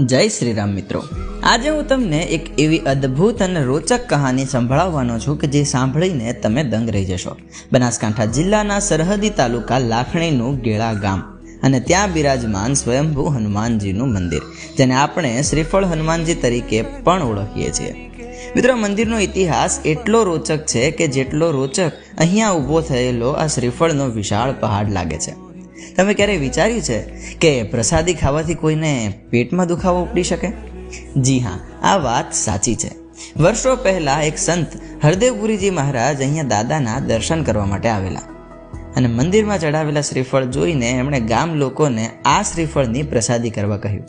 જય શ્રી રામ મિત્રો, આજે હું તમને એક એવી અદ્ભુત અને રોચક કહાની સંભળાવવાનો છું કે જે સાંભળીને તમે દંગ રહી જશો. બનાસકાંઠા જિલ્લાના સરહદી તાલુકા લાખણીનું ગેળા ગામ અને ત્યાં બિરાજમાન સ્વયંભૂ હનુમાનજીનું મંદિર, જેને આપણે શ્રીફળ હનુમાનજી તરીકે પણ ઓળખીએ છીએ. મિત્રો, મંદિરનો ઇતિહાસ એટલો રોચક છે કે જેટલો રોચક અહીંયા ઊભો થયેલો આ શ્રીફળનો વિશાળ પહાડ લાગે છે. તમે ક્યારેય વિચાર્યું છે કે પ્રસાદી ખાવાથી કોઈને પેટમાં દુખાવો ઉપડી શકે? જી હા, આ વાત સાચી છે. વર્ષો પહેલાં એક સંત હરદેવપુરીજી મહારાજ અહીંયા દાદાના દર્શન કરવા માટે આવેલા અને મંદિરમાં ચડાવેલા શ્રીફળ જોઈને એમણે ગામ લોકોને આ શ્રીફળની પ્રસાદી કરવા કહ્યું.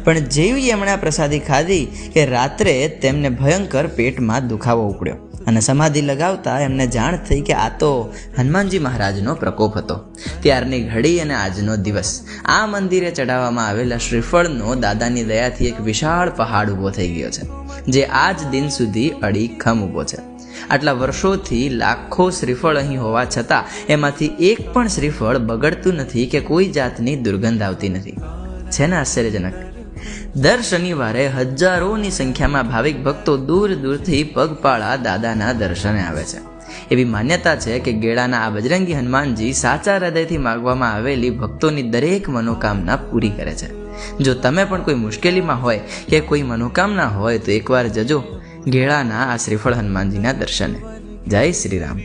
પણ જેવી એમણે આ પ્રસાદી ખાધી કે રાત્રે તેમને ભયંકર પેટમાં દુખાવો ઉપડ્યો અને સમાધિ લગાવતા એમને જાણ થઈ કે આ તો હનુમાનજી મહારાજનો પ્રકોપ હતો. ત્યારની ઘડી અને આજનો દિવસ આ મંદિરે ચડાવવામાં આવેલા શ્રીફળનો દાદાની દયાથી એક વિશાળ પહાડ ઊભો થઈ ગયો છે, જે આજ દિન સુધી અડીખમ ઊભો છે. આટલા વર્ષોથી લાખો શ્રીફળ અહીં હોવા છતાં એમાંથી એક પણ શ્રીફળ બગડતું નથી કે કોઈ જાતની દુર્ગંધ આવતી નથી. છે ને આશ્ચર્યજનક? દર શનિવારે હજારોની સંખ્યામાં ભાવિક ભક્તો દૂર દૂરથી પગપાળા દાદાના દર્શને આવે છે. એવી માન્યતા છે કે ગેળાના આ બજરંગી હનુમાનજી સાચા હૃદયથી માગવામાં આવેલી ભક્તોની દરેક મનોકામના પૂરી કરે છે. જો તમે પણ કોઈ મુશ્કેલીમાં હોય કે કોઈ મનોકામના હોય તો એકવાર જજો ગેળાના આ શ્રીફળ હનુમાનજીના દર્શને. જય શ્રી રામ.